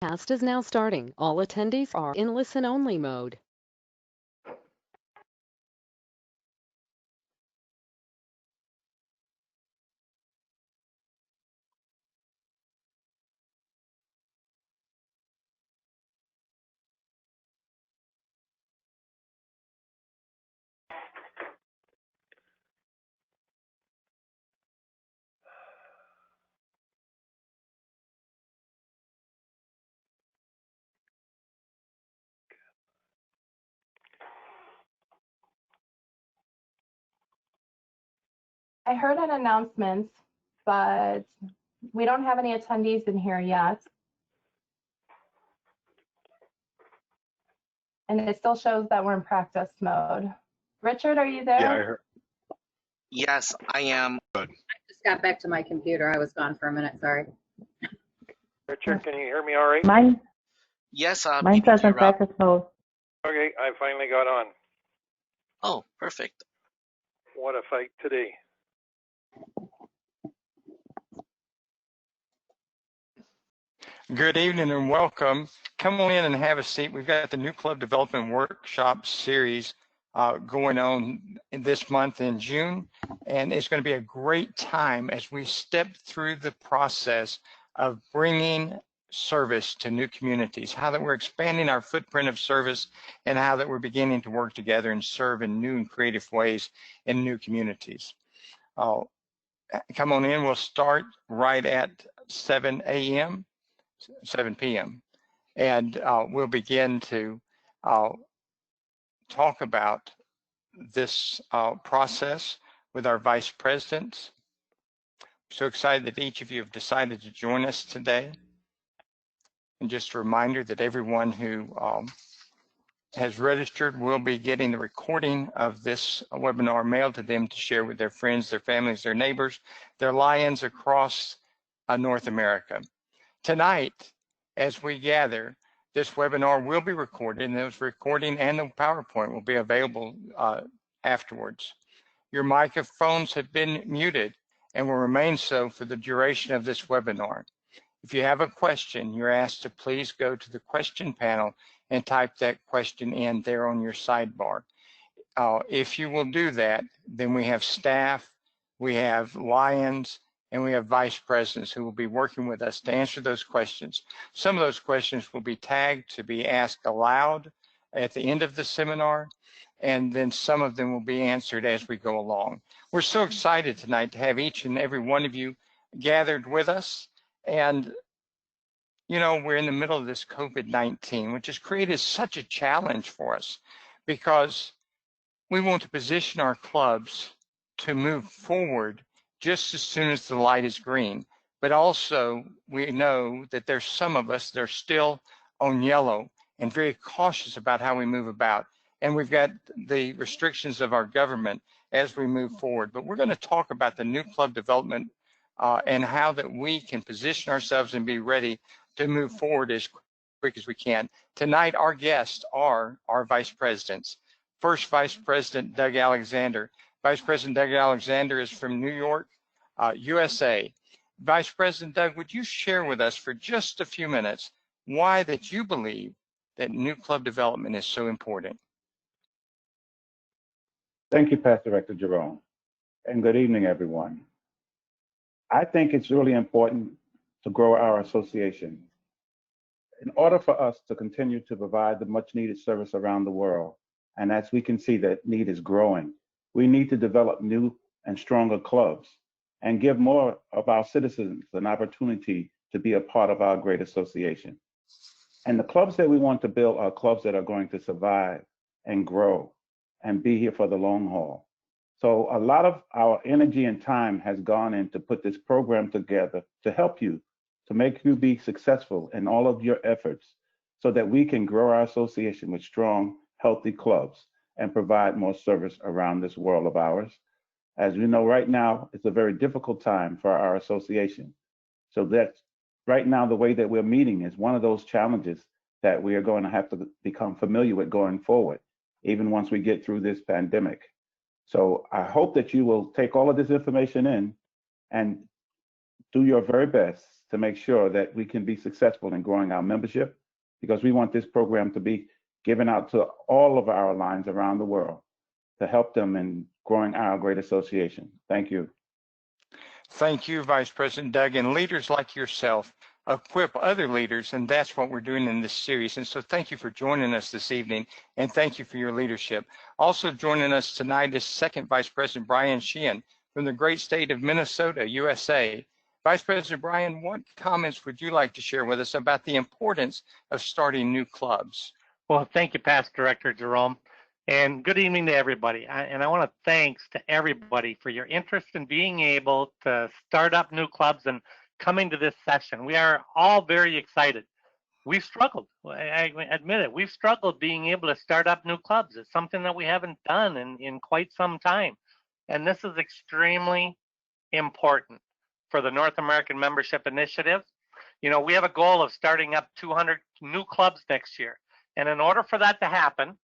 Cast is now starting. All attendees are in listen-only mode. I heard an announcement, but we don't have any attendees in here yet. And it still shows that we're in practice mode. Richard, are you there? Yeah, I heard. Yes, I am. Good. I just got back to my computer. I was gone for a minute, sorry. Richard, can you hear me all right? Mine Yes, says in you're up. practice mode. Okay, I finally got on. Oh, perfect. What a fight today. Good evening and welcome. Come on in and have a seat. We've got the new club development workshop series going on this month in June, and it's going to be a great time as we step through the process of bringing service to new communities, how that we're expanding our footprint of service, and how that we're beginning to work together and serve in new and creative ways in new communities. Come on in. We'll start right at 7 a.m. 7 p.m. And we'll begin to talk about this process with our vice presidents. So excited that each of you have decided to join us today. And just a reminder that everyone who has registered will be getting the recording of this webinar mailed to them to share with their friends, their families, their neighbors, their lions across North America. Tonight, as we gather, this webinar will be recorded, and this recording and the PowerPoint will be available afterwards. Your microphones have been muted and will remain so for the duration of this webinar. If you have a question, you're asked to please go to the question panel and type that question in there on your sidebar. If you will do that, then we have staff, we have lions, and we have vice presidents who will be working with us to answer those questions. Some of those questions will be tagged to be asked aloud at the end of the seminar, and then some of them will be answered as we go along. We're so excited tonight to have each and every one of you gathered with us. And, you know, we're in the middle of this COVID-19, which has created such a challenge for us because we want to position our clubs to move forward just as soon as the light is green. But also, we know that there's some of us that are still on yellow and very cautious about how we move about. And we've got the restrictions of our government as we move forward. But we're going to talk about the new club development and how that we can position ourselves and be ready to move forward as quick as we can. Tonight, our guests are our vice presidents. First, Vice President Doug Alexander. Vice President Doug Alexander is from New York, USA. Vice President Doug, would you share with us for just a few minutes why that you believe that new club development is so important? Thank you, Past Director Jerome, and good evening, everyone. I think it's really important to grow our association. In order for us to continue to provide the much needed service around the world, and as we can see that need is growing, we need to develop new and stronger clubs and give more of our citizens an opportunity to be a part of our great association. And the clubs that we want to build are clubs that are going to survive and grow and be here for the long haul. So a lot of our energy and time has gone in to put this program together to help you, to make you be successful in all of your efforts so that we can grow our association with strong, healthy clubs and provide more service around this world of ours. As we know right now, it's a very difficult time for our association. So that's right now the way that we're meeting is one of those challenges that we are going to have to become familiar with going forward, even once we get through this pandemic. So I hope that you will take all of this information in and do your very best to make sure that we can be successful in growing our membership, because we want this program to be given out to all of our lines around the world to help them in growing our great association. Thank you. Thank you, Vice President Doug. And leaders like yourself equip other leaders, and that's what we're doing in this series. And so thank you for joining us this evening, and thank you for your leadership. Also joining us tonight is Second Vice President Brian Sheehan from the great state of Minnesota, USA. Vice President Brian, what comments would you like to share with us about the importance of starting new clubs? Well, thank you, Past Director Jerome, and good evening to everybody. I want to thanks to everybody for your interest in being able to start up new clubs and coming to this session. We are all very excited. We've struggled. I admit it. We've struggled being able to start up new clubs. It's something that we haven't done in quite some time, and this is extremely important for the North American Membership Initiative. You know, we have a goal of starting up 200 new clubs next year. And in order for that to happen,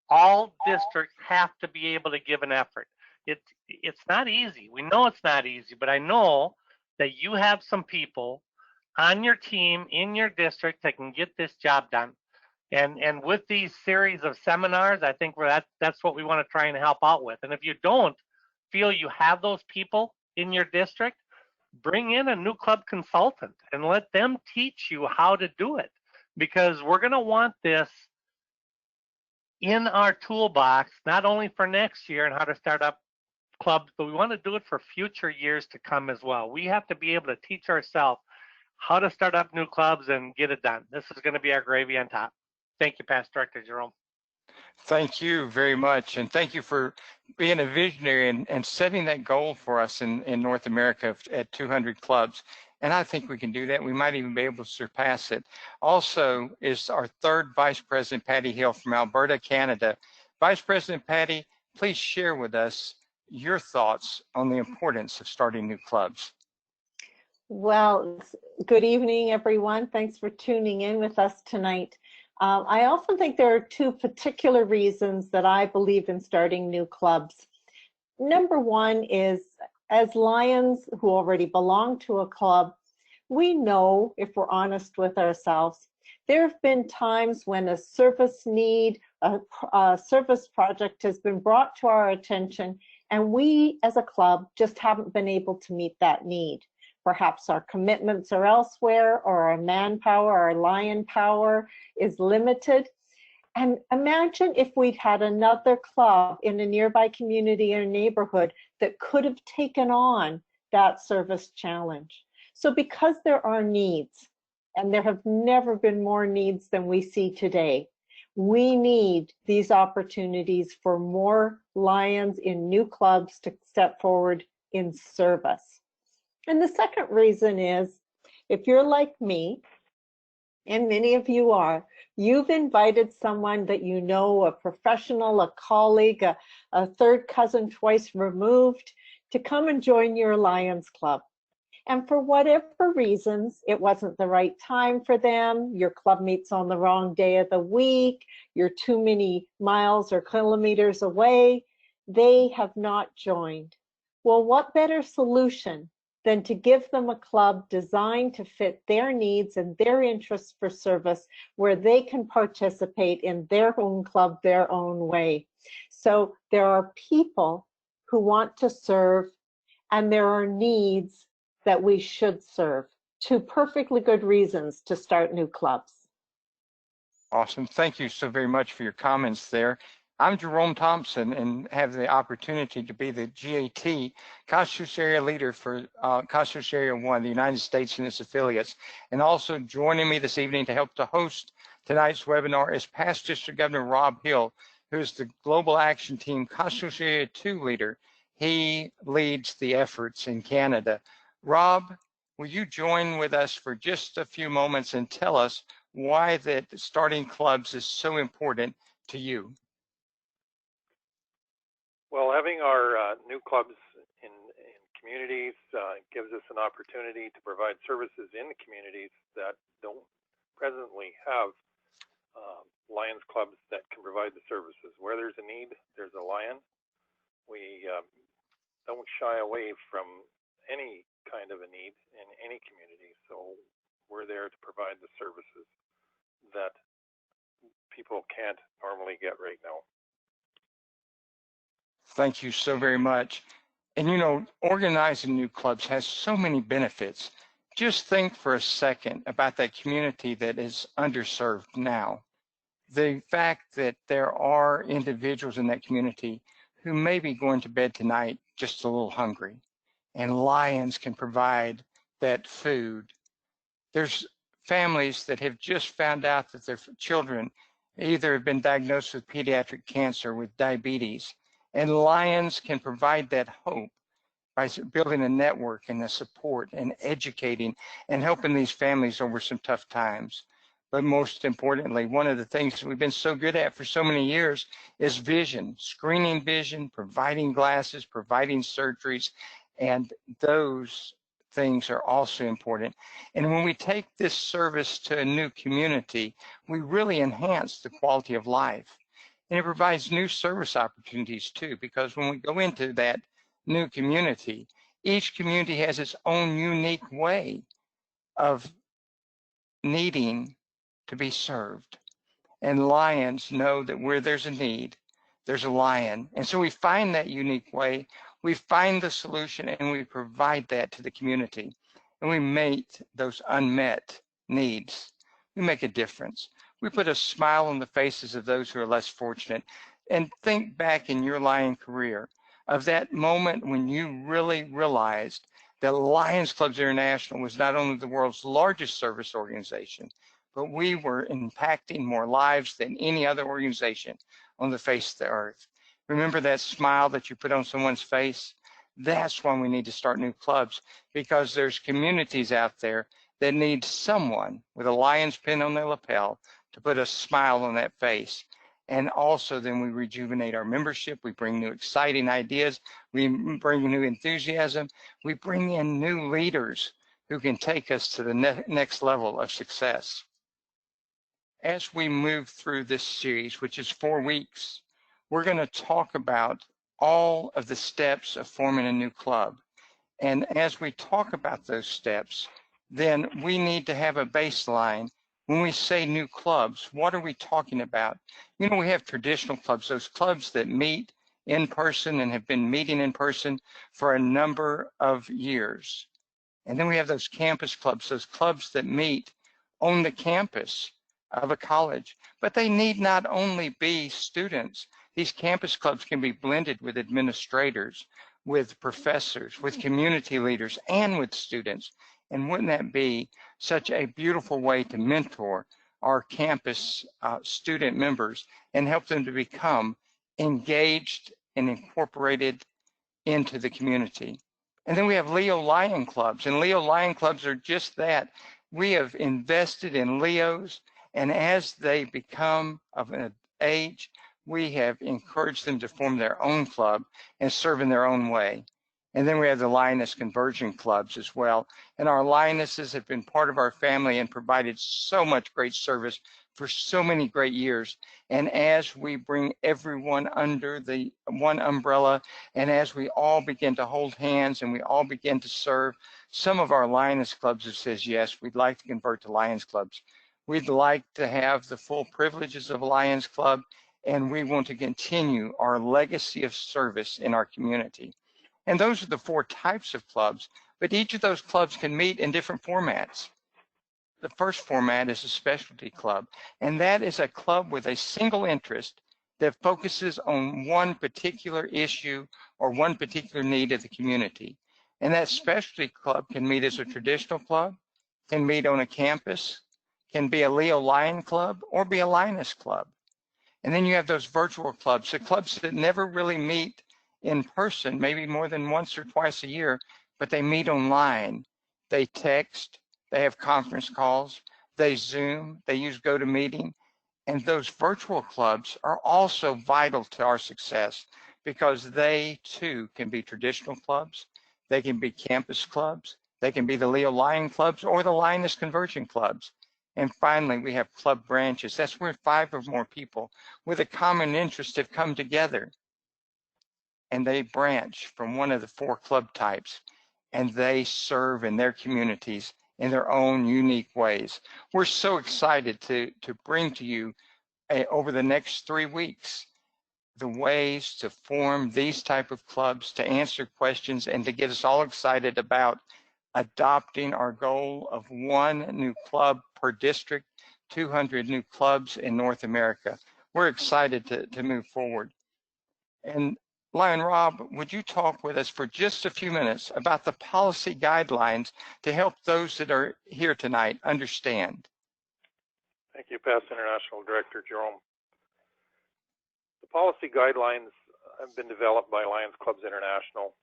all districts have to be able to give an effort. It's not easy. We know it's not easy, but I know that you have some people on your team in your district that can get this job done. And with these series of seminars, I think that's what we want to try and help out with. And if you don't feel you have those people in your district, bring in a new club consultant and let them teach you how to do it, because we're going to want this in our toolbox, not only for next year and how to start up clubs, but we want to do it for future years to come as well. We have to be able to teach ourselves how to start up new clubs and get it done. This is going to be our gravy on top. Thank you, Past Director Jerome. Thank you very much, and thank you for being a visionary and setting that goal for us in North America at 200 clubs. And I think we can do that. We might even be able to surpass it. Also is our third Vice President, Patty Hill from Alberta, Canada. Vice President Patty, please share with us your thoughts on the importance of starting new clubs. Well, good evening, everyone. Thanks for tuning in with us tonight. I often think there are two particular reasons that I believe in starting new clubs. Number one is, as Lions who already belong to a club, we know, if we're honest with ourselves, there have been times when a service need, a service project has been brought to our attention, and we as a club just haven't been able to meet that need. Perhaps our commitments are elsewhere, or our manpower, our lion power is limited. And imagine if we'd had another club in a nearby community or neighborhood that could have taken on that service challenge. So because there are needs, and there have never been more needs than we see today, we need these opportunities for more Lions in new clubs to step forward in service. And the second reason is, if you're like me, and many of you are, you've invited someone that you know, a professional, a colleague, a third cousin twice removed, to come and join your Lions Club. And for whatever reasons, it wasn't the right time for them, your club meets on the wrong day of the week, you're too many miles or kilometers away, they have not joined. Well, what better solution than to give them a club designed to fit their needs and their interests for service, where they can participate in their own club their own way. So there are people who want to serve, and there are needs that we should serve. Two perfectly good reasons to start new clubs. Awesome. Thank you so very much for your comments there. I'm Jerome Thompson and have the opportunity to be the GAT, Constitution Area Leader for Constitution Area 1, the United States and its affiliates. And also joining me this evening to help to host tonight's webinar is Past District Governor Rob Hill, who is the Global Action Team Constitution Area 2 Leader. He leads the efforts in Canada. Rob, will you join with us for just a few moments and tell us why that starting clubs is so important to you? Well, having our new clubs in communities gives us an opportunity to provide services in the communities that don't presently have Lions clubs that can provide the services. Where there's a need, there's a Lion. We don't shy away from any kind of a need in any community. So we're there to provide the services that people can't normally get right now. Thank you so very much. And you know, organizing new clubs has so many benefits. Just think for a second about that community that is underserved now. The fact that there are individuals in that community who may be going to bed tonight just a little hungry, and Lions can provide that food. There's families that have just found out that their children either have been diagnosed with pediatric cancer, with diabetes, and Lions can provide that hope by building a network and a support and educating and helping these families over some tough times. But most importantly, one of the things we've been so good at for so many years is vision, screening vision, providing glasses, providing surgeries, and those things are also important. And when we take this service to a new community, we really enhance the quality of life. And it provides new service opportunities too, because when we go into that new community, each community has its own unique way of needing to be served. And Lions know that where there's a need, there's a lion. And so we find that unique way, we find the solution, and we provide that to the community. And we meet those unmet needs. We make a difference. We put a smile on the faces of those who are less fortunate. And think back in your Lion career of that moment when you really realized that Lions Clubs International was not only the world's largest service organization, but we were impacting more lives than any other organization on the face of the earth. Remember that smile that you put on someone's face? That's why we need to start new clubs, because there's communities out there that need someone with a lion's pin on their lapel to put a smile on that face. And also then we rejuvenate our membership. We bring new exciting ideas. We bring new enthusiasm. We bring in new leaders who can take us to the next level of success. As we move through this series, which is 4 weeks, we're going to talk about all of the steps of forming a new club. And as we talk about those steps, then we need to have a baseline. When we say new clubs, what are we talking about? You know, we have traditional clubs, those clubs that meet in person and have been meeting in person for a number of years. And then we have those campus clubs, those clubs that meet on the campus of a college. But they need not only be students. These campus clubs can be blended with administrators, with professors, with community leaders, and with students. And wouldn't that be such a beautiful way to mentor our campus student members and help them to become engaged and incorporated into the community? And then we have Leo Lion Clubs, and Leo Lion Clubs are just that. We have invested in Leos, and as they become of an age, we have encouraged them to form their own club and serve in their own way. And then we have the Lioness Conversion Clubs as well. And our Lionesses have been part of our family and provided so much great service for so many great years. And as we bring everyone under the one umbrella, and as we all begin to hold hands and we all begin to serve, some of our Lioness Clubs have said, yes, we'd like to convert to Lions Clubs. We'd like to have the full privileges of a Lions Club, and we want to continue our legacy of service in our community. And those are the 4 types of clubs, but each of those clubs can meet in different formats. The first format is a specialty club, and that is a club with a single interest that focuses on one particular issue or one particular need of the community. And that specialty club can meet as a traditional club, can meet on a campus, can be a Leo Lion Club, or be a Lioness Club. And then you have those virtual clubs, the clubs that never really meet in person, maybe more than once or twice a year, but they meet online. They text, they have conference calls, they Zoom, they use GoToMeeting. And those virtual clubs are also vital to our success because they too can be traditional clubs, they can be campus clubs, they can be the Leo Lion Clubs or the Lioness Conversion Clubs. And finally, we have club branches. That's where 5 or more people with a common interest have come together. And they branch from one of the 4 club types, and they serve in their communities in their own unique ways. We're so excited to bring to you over the next 3 weeks the ways to form these type of clubs, to answer questions, and to get us all excited about adopting our goal of 1 new club per district, 200 new clubs in North America. We're excited to move forward. And Lion Rob, would you talk with us for just a few minutes about the policy guidelines to help those that are here tonight understand? Thank you, past International Director Jerome. The policy guidelines have been developed by Lions Clubs International,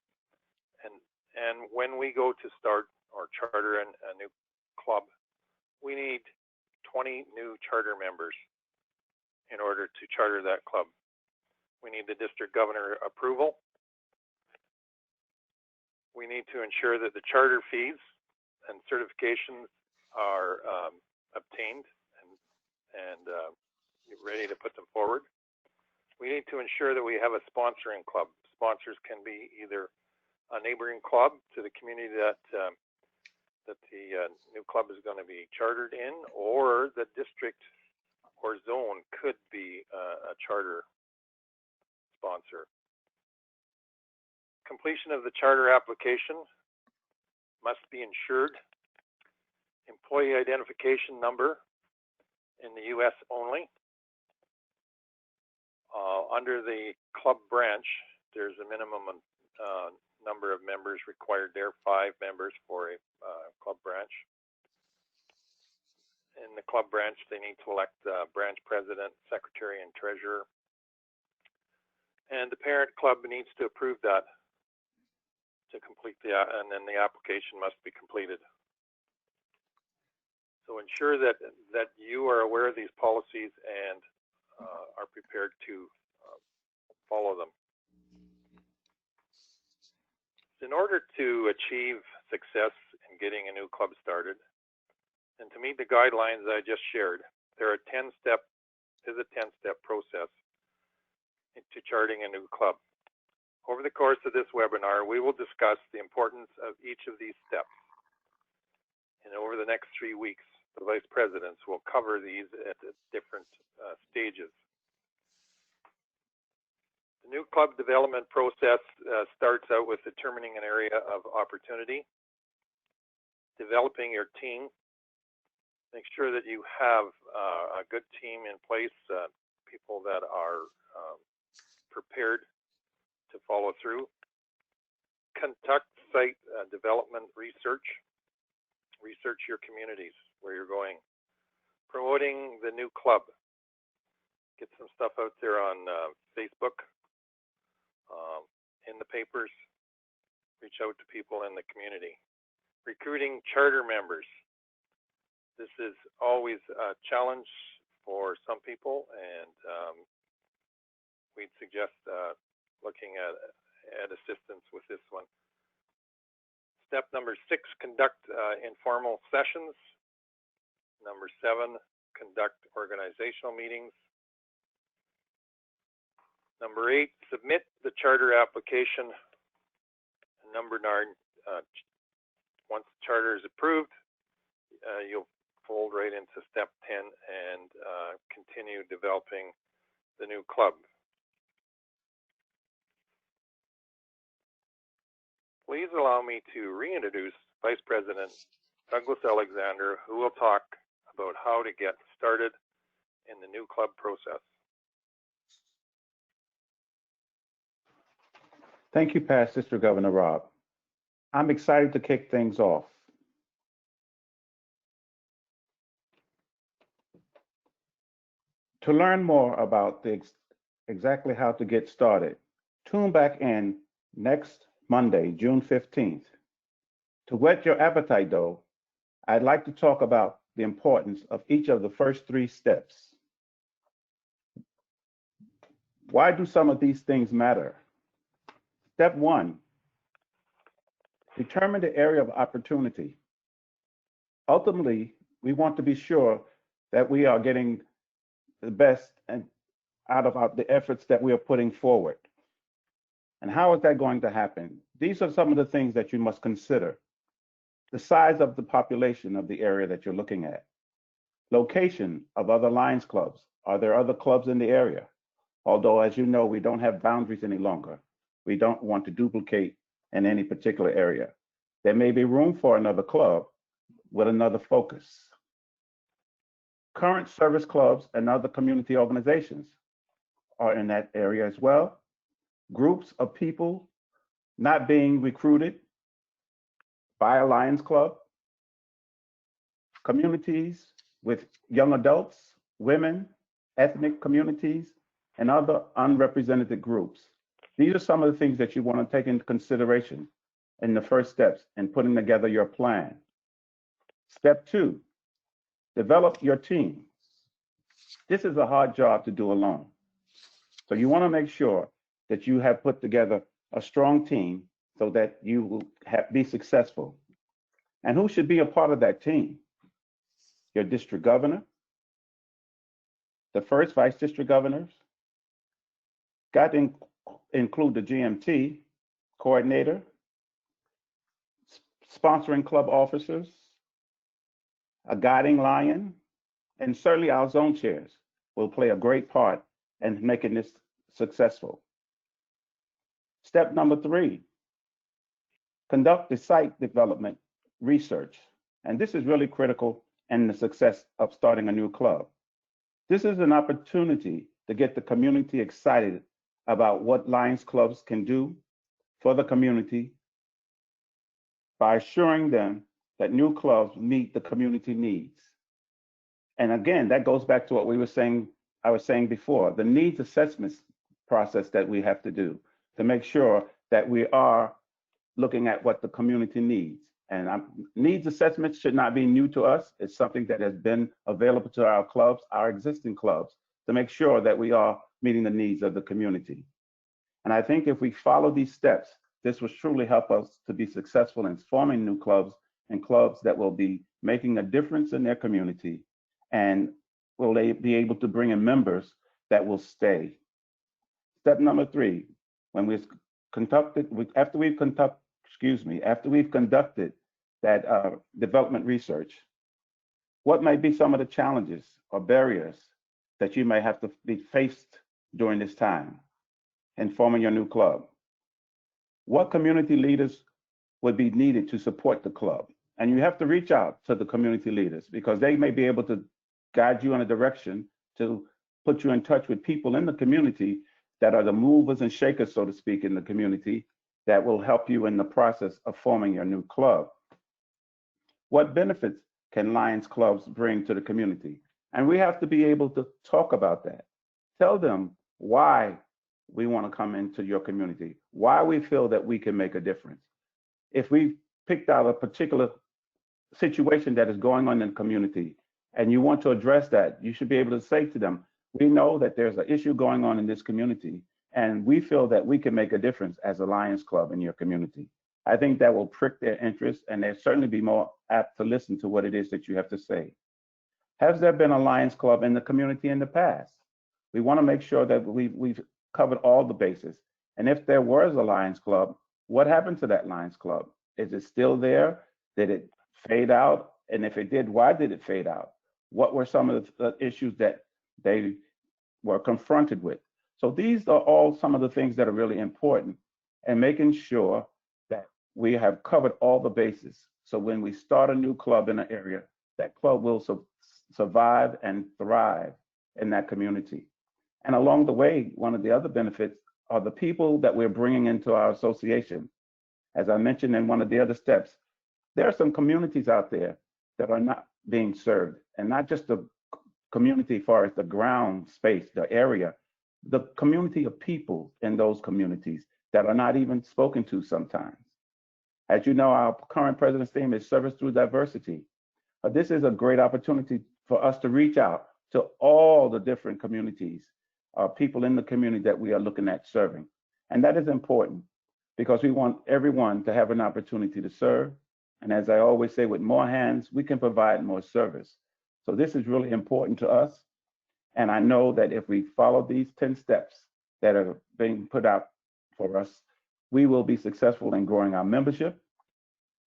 and when we go to start or charter a new club, we need 20 new charter members in order to charter that club. We need the district governor approval. We need to ensure that the charter fees and certifications are obtained and ready to put them forward. We need to ensure that we have a sponsoring club. Sponsors can be either a neighboring club to the community that the new club is going to be chartered in, or the district or zone could be a charter sponsor. Completion of the charter application must be ensured. Employee identification number in the U.S. only. Under the club branch, there's a minimum number of members required there, 5 members for a club branch. In the club branch, they need to elect branch president, secretary, and treasurer. And the parent club needs to approve that to complete and then the application must be completed. So ensure that you are aware of these policies and are prepared to follow them. In order to achieve success in getting a new club started and to meet the guidelines I just shared, there are 10-step process to charting a new club. Over the course of this webinar, we will discuss the importance of each of these steps. And over the next 3 weeks, the vice presidents will cover these at different stages. The new club development process starts out with determining an area of opportunity, developing your team. Make sure that you have a good team in place, people that are prepared to follow through. Conduct site development research. Research your communities where you're going. Promoting the new club. Get some stuff out there on Facebook, in the papers. Reach out to people in the community. Recruiting charter members. This is always a challenge for some people, and we'd suggest looking at assistance with this one. Step number 6, conduct informal sessions. Number 7, conduct organizational meetings. Number 8, submit the charter application. And number 9, once the charter is approved, you'll fold right into step 10 and continue developing the new club. Please allow me to reintroduce Vice President Douglas Alexander, who will talk about how to get started in the new club process. Thank you, Past District Governor Rob. I'm excited to kick things off. To learn more about exactly how to get started, tune back in next Monday, June 15th. To whet your appetite, though, I'd like to talk about the importance of each of the first 3 steps. Why do some of these things matter? Step 1, determine the area of opportunity. Ultimately, we want to be sure that we are getting the best out of the efforts that we are putting forward. And how is that going to happen? These are some of the things that you must consider. the size of the population of the area that you're looking at, location of other Lions clubs. Are there other clubs in the area? Although, as you know, we don't have boundaries any longer. We don't want to duplicate in any particular area. There may be room for another club with another focus. Current service clubs and other community organizations are in that area as well. Groups of people not being recruited by a Lions Club, communities with young adults, women, ethnic communities, and other unrepresented groups. These are some of the things that you want to take into consideration in the first steps in putting together your plan. Step 2, develop your team. This is a hard job to do alone. So you want to make sure that you have put together a strong team so that you will be successful. And who should be a part of that team? Your district governor, the first vice district governors, got to include the GMT coordinator, sponsoring club officers, a guiding lion, and certainly our zone chairs will play a great part in making this successful. Step number 3, conduct the site development research. And this is really critical in the success of starting a new club. This is an opportunity to get the community excited about what Lions clubs can do for the community by assuring them that new clubs meet the community needs. And again, that goes back to what I was saying before, the needs assessment process that we have to do to make sure that we are looking at what the community needs. And needs assessments should not be new to us. It's something that has been available to our clubs, our existing clubs, to make sure that we are meeting the needs of the community. And I think if we follow these steps, this will truly help us to be successful in forming new clubs and clubs that will be making a difference in their community and will they be able to bring in members that will stay. Step number 3, when we've conducted, after we've conducted that development research, what might be some of the challenges or barriers that you may have to be faced during this time in forming your new club? What community leaders would be needed to support the club? And you have to reach out to the community leaders because they may be able to guide you in a direction to put you in touch with people in the community that are the movers and shakers, so to speak, in the community that will help you in the process of forming your new club. What benefits can Lions clubs bring to the community? And we have to be able to talk about that. Tell them why we want to come into your community, why we feel that we can make a difference. If we picked out a particular situation that is going on in the community and you want to address that, you should be able to say to them, we know that there's an issue going on in this community and we feel that we can make a difference as a Lions Club in your community. I think that will prick their interest and they'll certainly be more apt to listen to what it is that you have to say. Has there been a Lions Club in the community in the past? We want to make sure that we've covered all the bases. And if there was a Lions Club, what happened to that Lions Club? Is it still there? Did it fade out? And if it did, why did it fade out? What were some of the issues that they were confronted with? So these are all some of the things that are really important and making sure that we have covered all the bases. So when we start a new club in an area, that club will survive and thrive in that community. And along the way, one of the other benefits are the people that we're bringing into our association. As I mentioned in one of the other steps, there are some communities out there that are not being served, and not just the community as far as the ground space, the area, the community of people in those communities that are not even spoken to sometimes. As you know, our current president's theme is service through diversity. This is a great opportunity for us to reach out to all the different communities, people in the community that we are looking at serving. And that is important because we want everyone to have an opportunity to serve. And as I always say, with more hands, we can provide more service. So this is really important to us. And I know that if we follow these 10 steps that are being put out for us, we will be successful in growing our membership,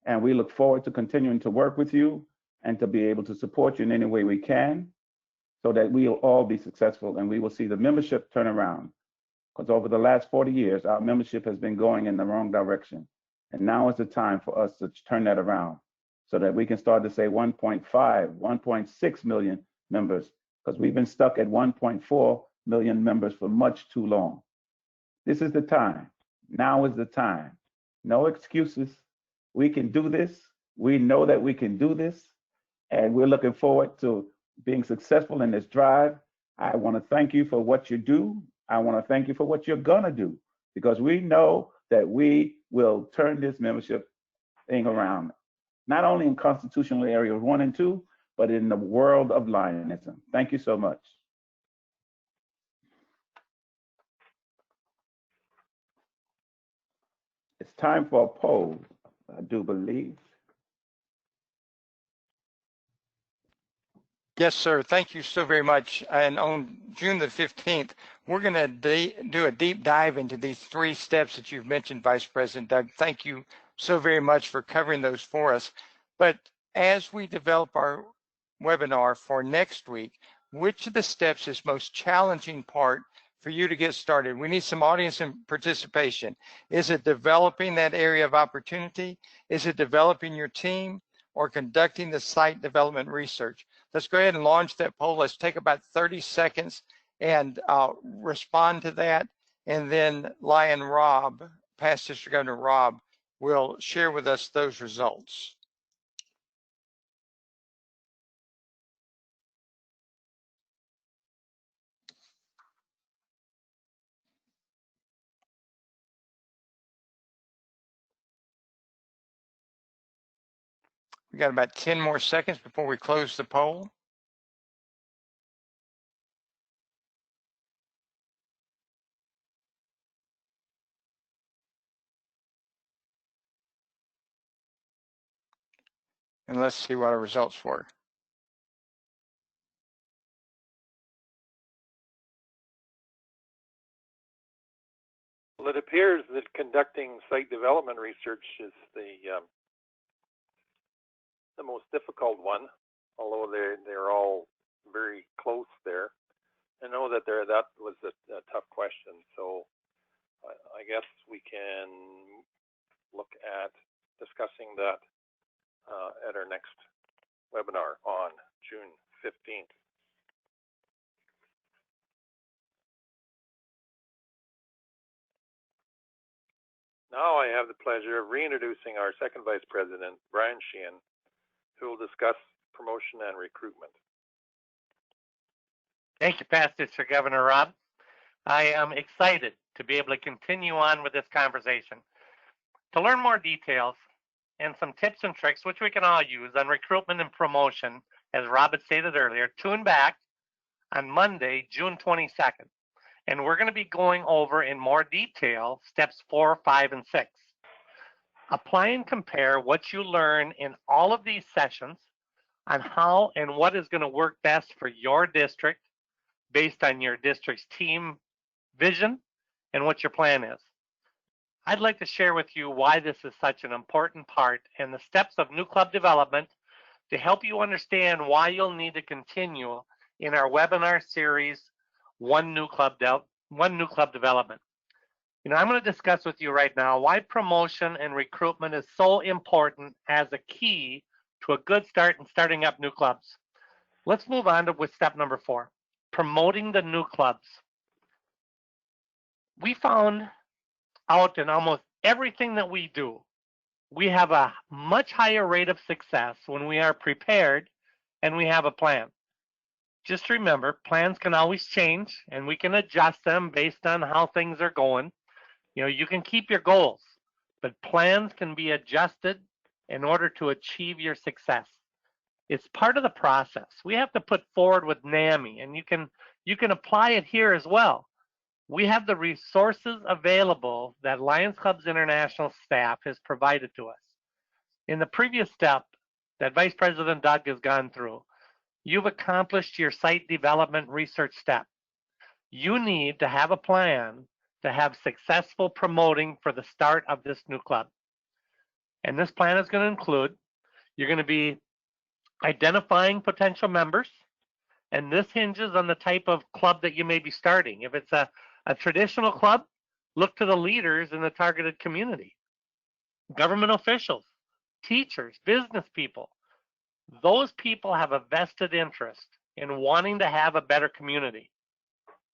And we look forward to continuing to work with you and to be able to support you in any way we can so that we will all be successful and we will see the membership turn around. Because over the last 40 years, our membership has been going in the wrong direction. And now is the time for us to turn that around so that we can start to say 1.5, 1.6 million members, because we've been stuck at 1.4 million members for much too long. This is the time. Now is the time. No excuses. We can do this. We know that we can do this. And we're looking forward to being successful in this drive. I want to thank you for what you do. I want to thank you for what you're going to do, because we know that we will turn this membership thing around, not only in constitutional areas 1 and 2, but in the world of Lionism. Thank you so much. It's time for a poll, I do believe. Yes, sir. Thank you so very much. And on June the 15th, we're going to do a deep dive into these 3 steps that you've mentioned, Vice President Doug. Thank you so very much for covering those for us. But as we develop our webinar for next week, which of the steps is most challenging part for you to get started? We need some audience and participation. Is it developing that area of opportunity? Is it developing your team, or conducting the site development research? Let's go ahead and launch that poll. Let's take about 30 seconds and respond to that. And then Lion Rob, past District Governor Rob, will share with us those results. We got about 10 more seconds before we close the poll. And let's see what our results were. Well, it appears that conducting site development research is the most difficult one, although they're all very close there. I know that that was a tough question, so I guess we can look at discussing that at our next webinar on June 15th. Now I have the pleasure of reintroducing our second Vice President, Brian Sheehan, who will discuss promotion and recruitment. Thank you, past District Governor Rob. I am excited to be able to continue on with this conversation. To learn more details and some tips and tricks, which we can all use on recruitment and promotion, as Rob had stated earlier, tune back on Monday, June 22nd. And we're going to be going over in more detail steps 4, 5, and 6. Apply and compare what you learn in all of these sessions on how and what is going to work best for your district based on your district's team vision and what your plan is. I'd like to share with you why this is such an important part and the steps of new club development to help you understand why you'll need to continue in our webinar series, One New Club Development. You know, I'm going to discuss with you right now why promotion and recruitment is so important as a key to a good start in starting up new clubs. Let's move on with step number 4, promoting the new clubs. We found out in almost everything that we do, we have a much higher rate of success when we are prepared and we have a plan. Just remember, plans can always change and we can adjust them based on how things are going. You know, you can keep your goals, but plans can be adjusted in order to achieve your success. It's part of the process. We have to put forward with NAMI, and you can apply it here as well. We have the resources available that Lions Clubs International staff has provided to us. In the previous step that Vice President Doug has gone through, you've accomplished your site development research step. You need to have a plan to have successful promoting for the start of this new club. And this plan is going to include, you're going to be identifying potential members, and this hinges on the type of club that you may be starting. If it's a traditional club, look to the leaders in the targeted community. Government officials, teachers, business people. Those people have a vested interest in wanting to have a better community.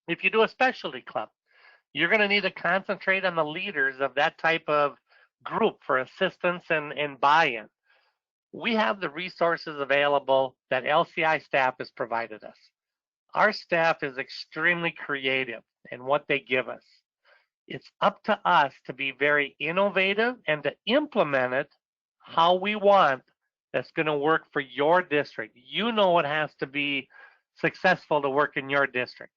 If you do a specialty club, you're going to need to concentrate on the leaders of that type of group for assistance and buy-in. We have the resources available that LCI staff has provided us. Our staff is extremely creative in what they give us. It's up to us to be very innovative and to implement it how we want that's going to work for your district. You know what has to be successful to work in your district.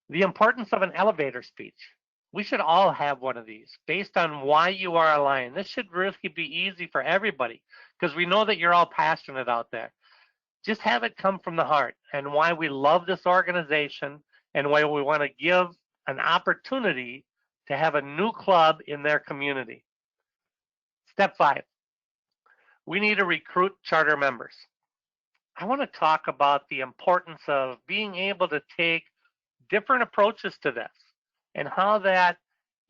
The importance of an elevator speech. We should all have one of these based on why you are aligned. This should really be easy for everybody because we know that you're all passionate out there. Just have it come from the heart and why we love this organization and why we want to give an opportunity to have a new club in their community. Step 5, we need to recruit charter members. I want to talk about the importance of being able to take different approaches to this and how that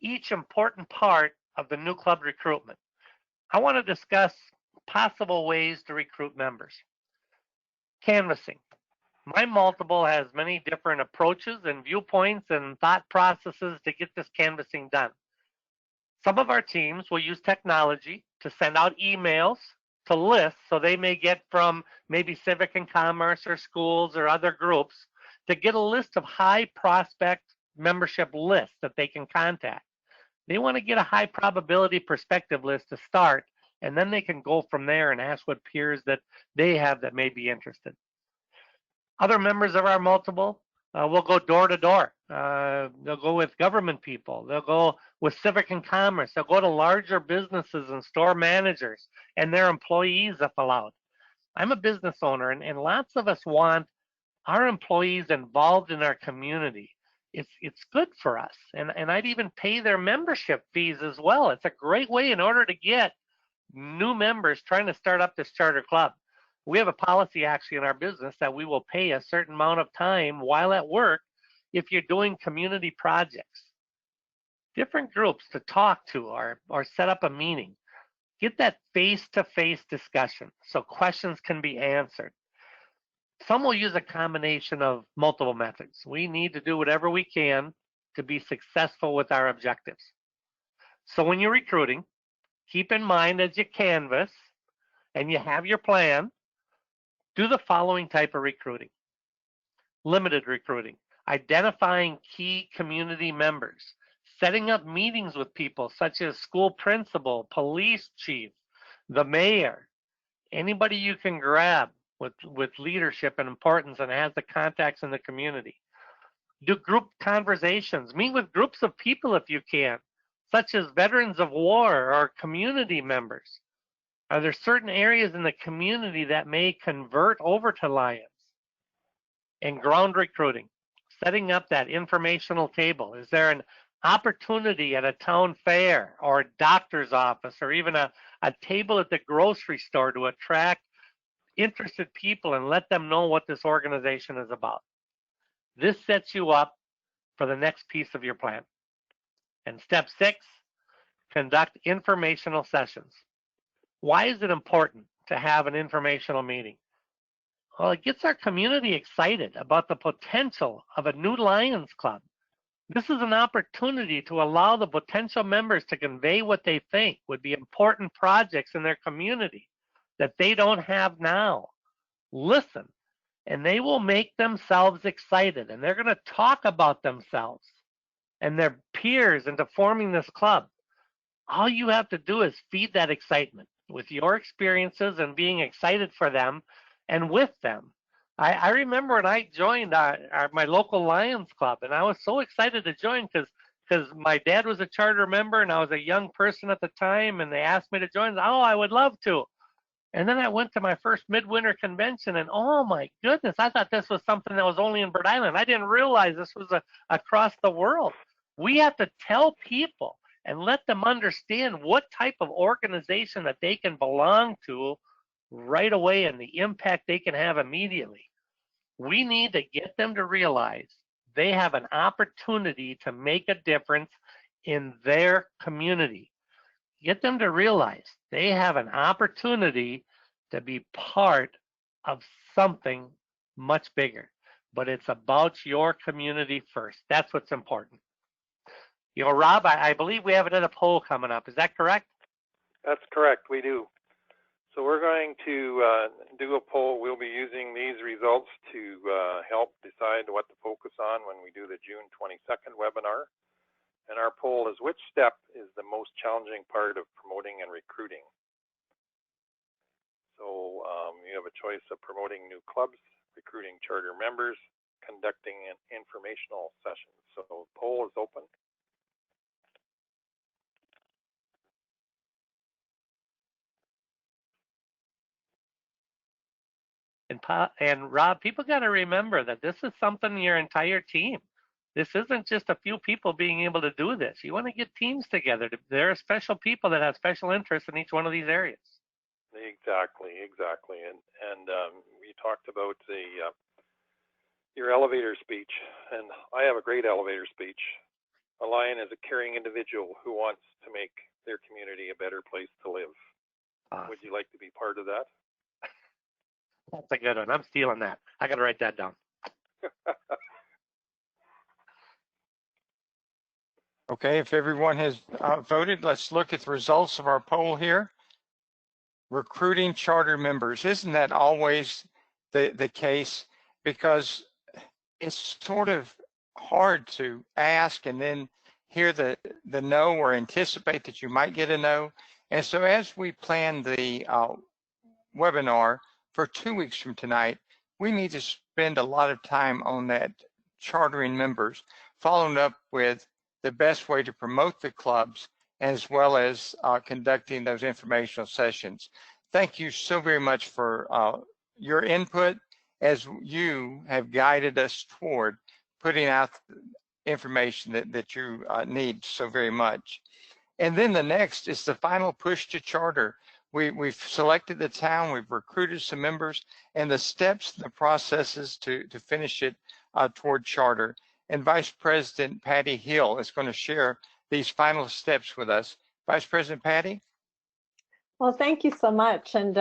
each important part of the new club recruitment. I want to discuss possible ways to recruit members. Canvassing. My multiple has many different approaches and viewpoints and thought processes to get this canvassing done. Some of our teams will use technology to send out emails to lists, so they may get from maybe Civic and Commerce or schools or other groups to get a list of high prospect membership lists that they can contact. They want to get a high probability prospective list to start, and then they can go from there and ask what peers that they have that may be interested. Other members of our multiple will go door to door. They'll go with government people. They'll go with Civic and Commerce. They'll go to larger businesses and store managers and their employees if allowed. I'm a business owner, and lots of us want our employees involved in our community. It's good for us, and I'd even pay their membership fees as well. It's a great way in order to get new members trying to start up this charter club. We have a policy actually in our business that we will pay a certain amount of time while at work if you're doing community projects. Different groups to talk to or set up a meeting. Get that face-to-face discussion so questions can be answered. Some will use a combination of multiple methods. We need to do whatever we can to be successful with our objectives. So when you're recruiting, keep in mind as you canvass and you have your plan, do the following type of recruiting. Limited recruiting, identifying key community members, setting up meetings with people such as school principal, police chief, the mayor, anybody you can grab with leadership and importance and has the contacts in the community. Do group conversations, meet with groups of people if you can, such as veterans of war or community members. Are there certain areas in the community that may convert over to Lions? And ground recruiting, setting up that informational table. Is there an opportunity at a town fair or a doctor's office or even a table at the grocery store to attract interested people and let them know what this organization is about? This sets you up for the next piece of your plan. And step 6, conduct informational sessions. Why is it important to have an informational meeting? Well, it gets our community excited about the potential of a new Lions Club. This is an opportunity to allow the potential members to convey what they think would be important projects in their community that they don't have now. Listen, and they will make themselves excited, and they're going to talk about themselves and their peers into forming this club. All you have to do is feed that excitement with your experiences and being excited for them and with them. I remember when I joined my local Lions Club, and I was so excited to join because my dad was a charter member and I was a young person at the time, and they asked me to join. Oh, I would love to. And then I went to my first midwinter convention, and oh my goodness, I thought this was something that was only in Bird Island. I didn't realize this was across the world. We have to tell people, and let them understand what type of organization that they can belong to right away and the impact they can have immediately. We need to get them to realize they have an opportunity to make a difference in their community. Get them to realize they have an opportunity to be part of something much bigger. But it's about your community first. That's what's important. You know, Rob, I believe we have another poll coming up. Is that correct? That's correct, we do. So we're going to do a poll. We'll be using these results to help decide what to focus on when we do the June 22nd webinar. And our poll is, which step is the most challenging part of promoting and recruiting? So you have a choice of promoting new clubs, recruiting charter members, conducting an informational sessions. So the poll is open. And Rob, people got to remember that this is something your entire team. This isn't just a few people being able to do this. You want to get teams together. There are special people that have special interests in each one of these areas. Exactly. And you talked about your elevator speech, and I have a great elevator speech. A lion is a caring individual who wants to make their community a better place to live. Awesome. Would you like to be part of that? That's a good one. I'm stealing that. I got to write that down. Okay, if everyone has voted, let's look at the results of our poll here. Recruiting charter members. Isn't that always the case? Because it's sort of hard to ask and then hear the no or anticipate that you might get a no. And so as we plan the webinar for 2 weeks from tonight, we need to spend a lot of time on that chartering members, following up with the best way to promote the clubs, as well as conducting those informational sessions. Thank you so very much for your input, as you have guided us toward putting out information that you need so very much. And then the next is the final push to charter. We've selected the town, we've recruited some members, and the steps and the processes to finish it toward charter. And Vice President Patty Hill is going to share these final steps with us. Vice President Patty? Well, thank you so much. And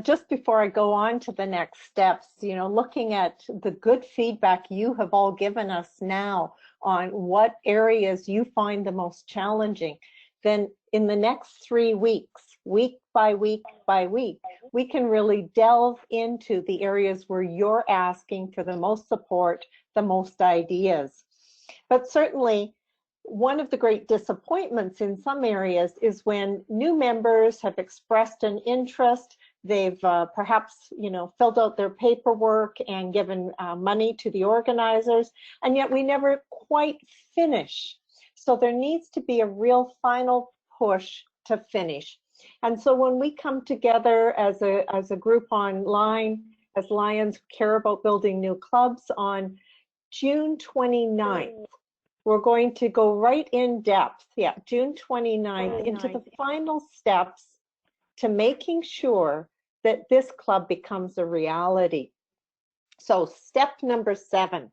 just before I go on to the next steps, you know, looking at the good feedback you have all given us now on what areas you find the most challenging, then in the next 3 weeks, week by week by week, we can really delve into the areas where you're asking for the most support, the most ideas. But certainly, one of the great disappointments in some areas is when new members have expressed an interest, they've perhaps, you know, filled out their paperwork and given money to the organizers, and yet we never quite finish. So there needs to be a real final push to finish. And so when we come together as a group online, as Lions Care About Building New Clubs on June 29th, we're going to go right in depth, June 29th, into the final steps to making sure that this club becomes a reality. So step number 7.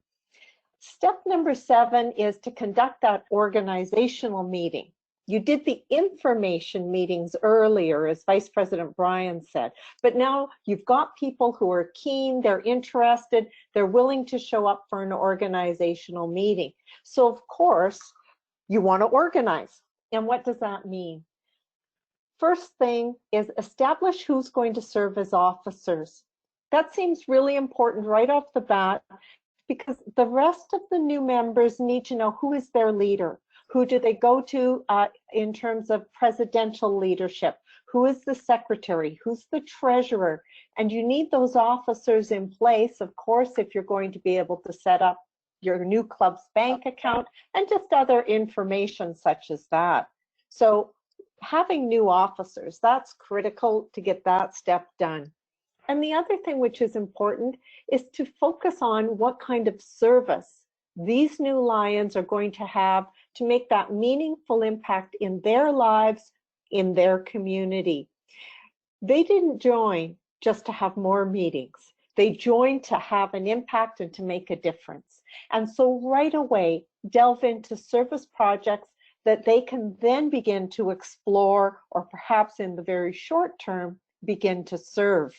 Step number 7 is to conduct that organizational meeting. You did the information meetings earlier, as Vice President Bryan said, but now you've got people who are keen, they're interested, they're willing to show up for an organizational meeting. So of course, you want to organize. And what does that mean? First thing is establish who's going to serve as officers. That seems really important right off the bat, because the rest of the new members need to know who is their leader. Who do they go to in terms of presidential leadership? Who is the secretary? Who's the treasurer? And you need those officers in place, of course, if you're going to be able to set up your new club's bank account and just other information such as that. So having new officers, that's critical to get that step done. And the other thing which is important is to focus on what kind of service these new Lions are going to have to make that meaningful impact in their lives, in their community. They didn't join just to have more meetings. They joined to have an impact and to make a difference. And so right away, delve into service projects that they can then begin to explore, or perhaps in the very short term, begin to serve.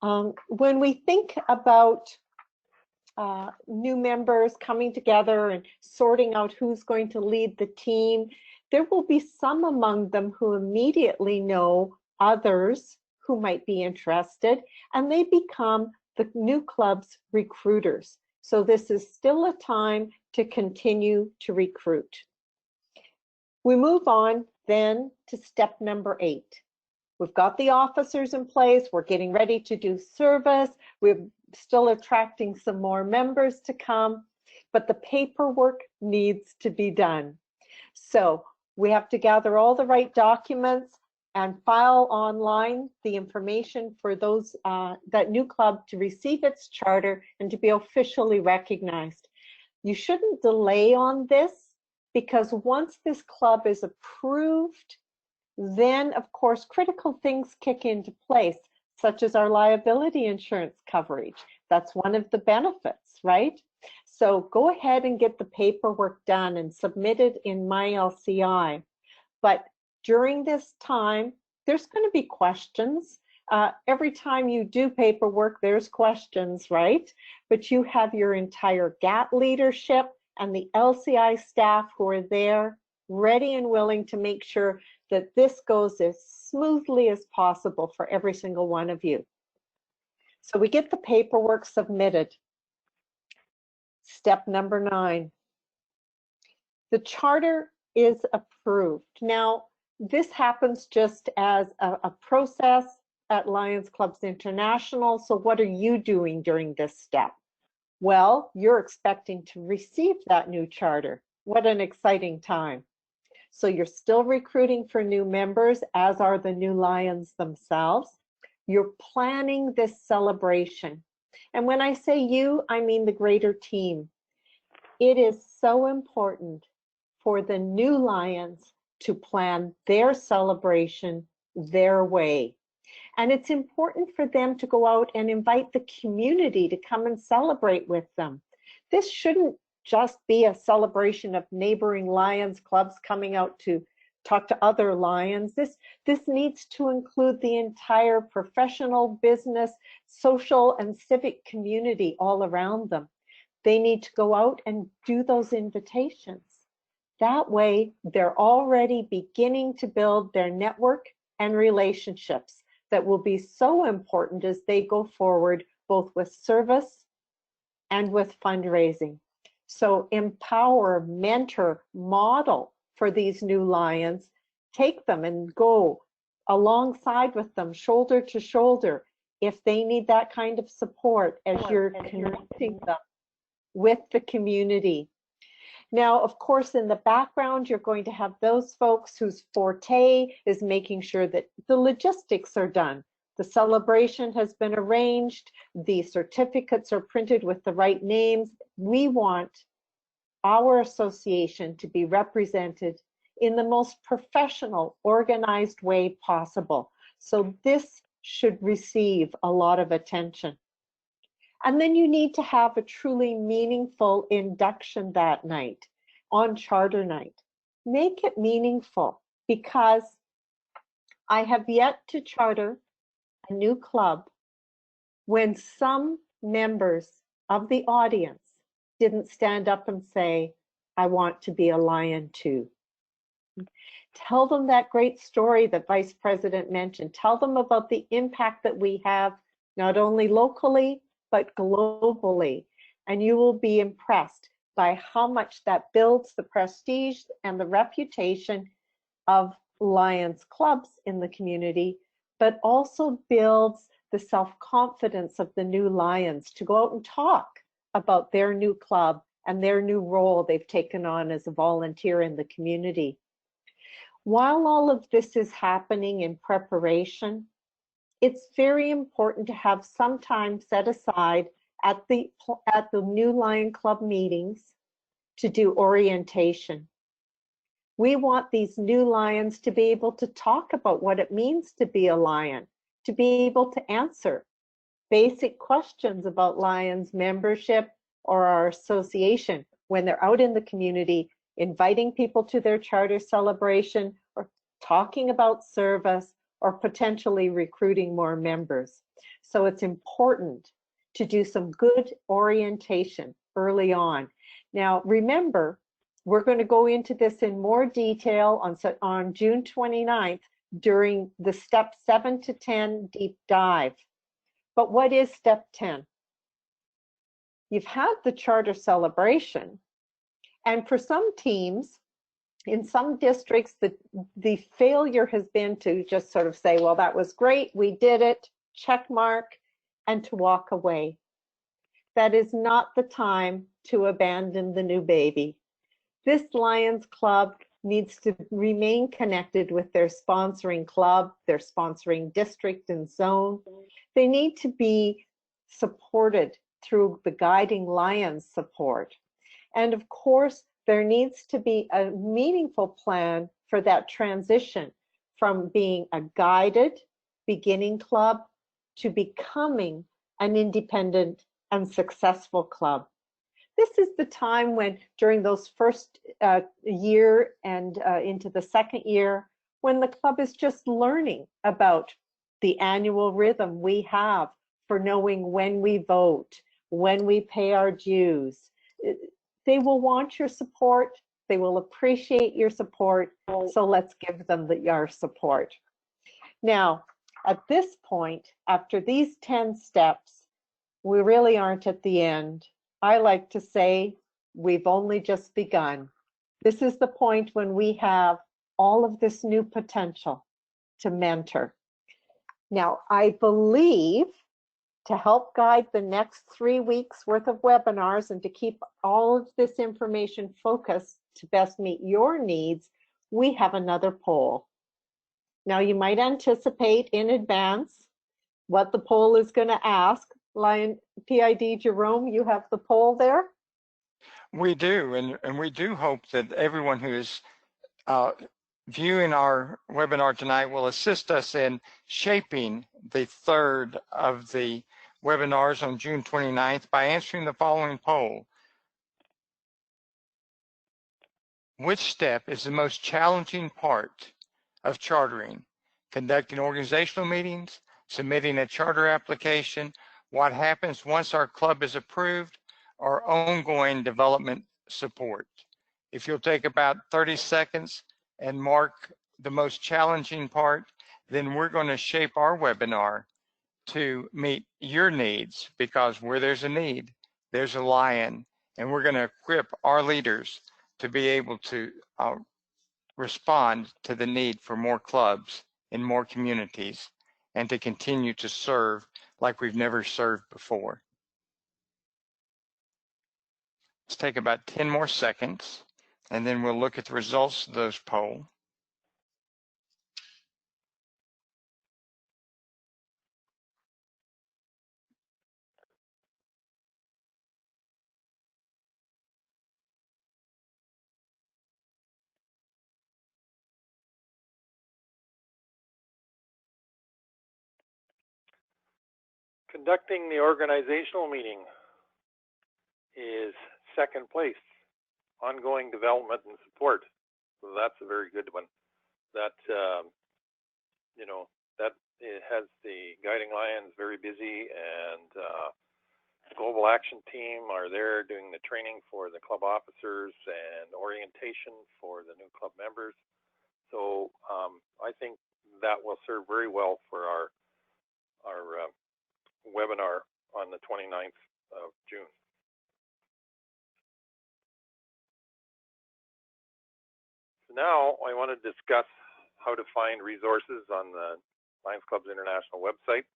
When we think about new members coming together and sorting out who's going to lead the team, there will be some among them who immediately know others who might be interested, and they become the new club's recruiters. So this is still a time to continue to recruit. We move on then to step number 8. We've got the officers in place. We're getting ready to do service. We're still attracting some more members to come, but the paperwork needs to be done. So we have to gather all the right documents and file online the information for those that new club to receive its charter and to be officially recognized. You shouldn't delay on this, because once this club is approved, then of course critical things kick into place, such as our liability insurance coverage. That's one of the benefits, right? So go ahead and get the paperwork done and submit it in MyLCI. But during this time, there's going to be questions. Every time you do paperwork, there's questions, right? But you have your entire GAT leadership and the LCI staff who are there, ready and willing to make sure that this goes as smoothly as possible for every single one of you. So we get the paperwork submitted. Step number 9. The charter is approved. Now, this happens just as a process at Lions Clubs International. So what are you doing during this step? Well, you're expecting to receive that new charter. What an exciting time. So you're still recruiting for new members, as are the new Lions themselves. You're planning this celebration. And when I say you, I mean the greater team. It is so important for the new Lions to plan their celebration their way. And it's important for them to go out and invite the community to come and celebrate with them. This shouldn't just be a celebration of neighboring Lions clubs coming out to talk to other Lions. This needs to include the entire professional, business, social, and civic community all around them. They need to go out and do those invitations. That way, they're already beginning to build their network and relationships that will be so important as they go forward, both with service and with fundraising. So empower, mentor, model for these new Lions. Take them and go alongside with them, shoulder to shoulder, if they need that kind of support as you're connecting them with the community. Now, of course, in the background, you're going to have those folks whose forte is making sure that the logistics are done. The celebration has been arranged. The certificates are printed with the right names. We want our association to be represented in the most professional, organized way possible. So this should receive a lot of attention. And then you need to have a truly meaningful induction that night, on charter night. Make it meaningful, because I have yet to charter a new club when some members of the audience didn't stand up and say, I want to be a Lion too. Tell them that great story that Vice President mentioned. Tell them about the impact that we have, not only locally, but globally. And you will be impressed by how much that builds the prestige and the reputation of Lions clubs in the community, but also builds the self-confidence of the new Lions to go out and talk about their new club and their new role they've taken on as a volunteer in the community. While all of this is happening in preparation, it's very important to have some time set aside at the new Lion Club meetings to do orientation. We want these new Lions to be able to talk about what it means to be a Lion, to be able to answer basic questions about Lions membership or our association when they're out in the community, inviting people to their charter celebration or talking about service or potentially recruiting more members. So it's important to do some good orientation early on. Now, remember, we're going to go into this in more detail on June 29th during the step 7 to 10 deep dive. But what is step 10? You've had the charter celebration, and for some teams, in some districts, the failure has been to just sort of say, well, that was great, we did it, check mark, and to walk away. That is not the time to abandon the new baby. This Lions Club needs to remain connected with their sponsoring club, their sponsoring district and zone. They need to be supported through the Guiding Lions support. And of course, there needs to be a meaningful plan for that transition from being a guided beginning club to becoming an independent and successful club. This is the time when, during those first year and into the second year, when the club is just learning about the annual rhythm we have for knowing when we vote, when we pay our dues. They will want your support. They will appreciate your support. So let's give them our support. Now, at this point, after these 10 steps, we really aren't at the end. I like to say we've only just begun. This is the point when we have all of this new potential to mentor. Now, I believe to help guide the next 3 weeks worth of webinars and to keep all of this information focused to best meet your needs, we have another poll. Now, you might anticipate in advance what the poll is going to ask. Lion PID Jerome, you have the poll there? We do, and we do hope that everyone who is viewing our webinar tonight will assist us in shaping the third of the webinars on June 29th by answering the following poll. Which step is the most challenging part of chartering? Conducting organizational meetings, submitting a charter application, what happens once our club is approved, or ongoing development support? If you'll take about 30 seconds and mark the most challenging part, then we're going to shape our webinar to meet your needs, because where there's a need, there's a lion, and we're going to equip our leaders to be able to respond to the need for more clubs in more communities and to continue to serve like we've never served before. Let's take about 10 more seconds, and then we'll look at the results of those polls. Conducting the organizational meeting is second place. Ongoing development and support. So that's a very good one. That, that it has the Guiding Lions very busy, and the Global Action Team are there doing the training for the club officers and orientation for the new club members. So I think that will serve very well for our webinar on the 29th of June. So now I want to discuss how to find resources on the Lions Clubs International website.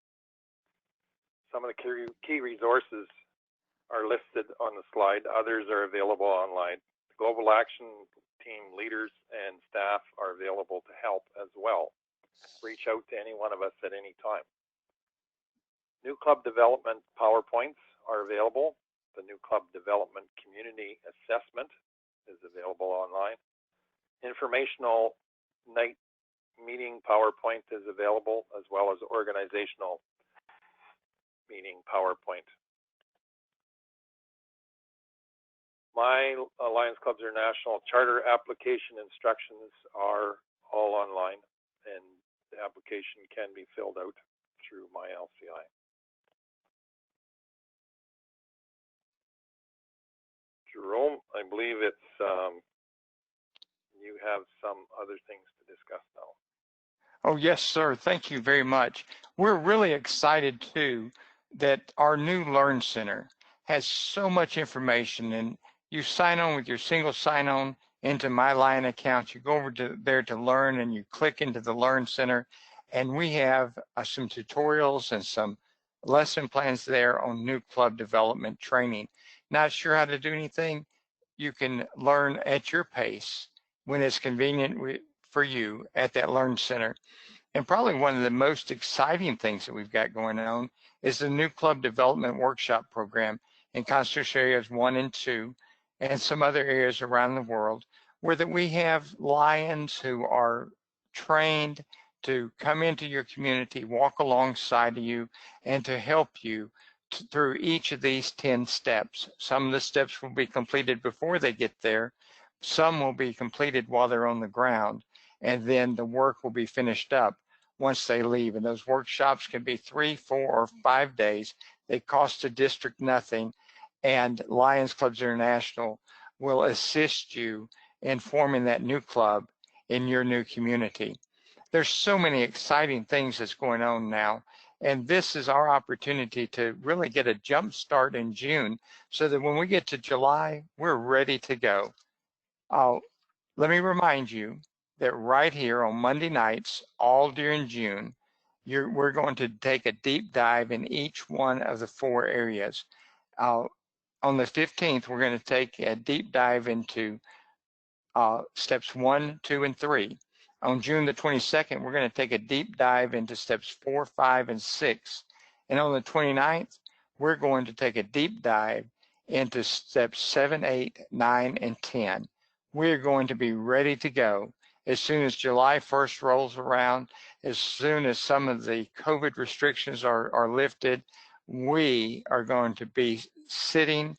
Some of the key resources are listed on the slide. Others are available online. The Global Action Team leaders and staff are available to help as well. Reach out to any one of us at any time. New club development PowerPoints are available. The new club development community assessment is available online. Informational night meeting PowerPoint is available, as well as organizational meeting PowerPoint. My Lions Clubs International charter application instructions are all online, and the application can be filled out through my LCI. Jerome, I believe it's you have some other things to discuss now. Oh, yes, sir. Thank you very much. We're really excited too that our new Learn Center has so much information, and you sign on with your single sign-on into My Lion account. You go over to there to learn, and you click into the Learn Center, and we have some tutorials and some lesson plans there on new club development training. Not sure how to do anything? You can learn at your pace when it's convenient for you at that Learn Center. And probably one of the most exciting things that we've got going on is the new club development workshop program in constitutional areas 1 and 2 and some other areas around the world, where that we have Lions who are trained to come into your community, walk alongside of you, and to help you through each of these 10 steps. Some of the steps will be completed before they get there. Some will be completed while they're on the ground, and then the work will be finished up once they leave. And those workshops can be 3, 4, or 5 days. They cost the district nothing, and Lions Clubs International will assist you in forming that new club in your new community. There's so many exciting things that's going on now, and this is our opportunity to really get a jump start in June so that when we get to July, we're ready to go. Let me remind you that right here on Monday nights, all during June, we're going to take a deep dive in each one of the 4 areas. On the 15th, we're going to take a deep dive into steps 1, 2, and 3. On June the 22nd, we're going to take a deep dive into steps 4, 5, and 6. And on the 29th, we're going to take a deep dive into steps 7, 8, 9, and 10. We're going to be ready to go as soon as July 1st rolls around, as soon as some of the COVID restrictions are lifted. We are going to be sitting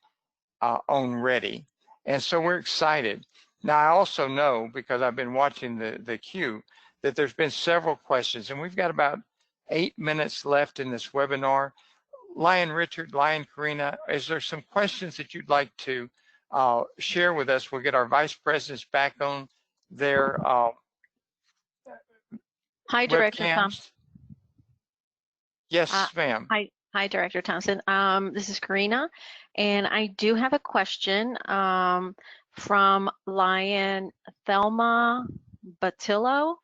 on ready. And so we're excited. Now, I also know, because I've been watching the queue, that there's been several questions, and we've got about 8 minutes left in this webinar. Lion Richard, Lion Karina, is there some questions that you'd like to share with us? We'll get our vice presidents back on their Hi, Director Thompson. webcams. Yes, ma'am. Hi, Director Thompson. This is Karina, and I do have a question from Lion Thelma Batillo.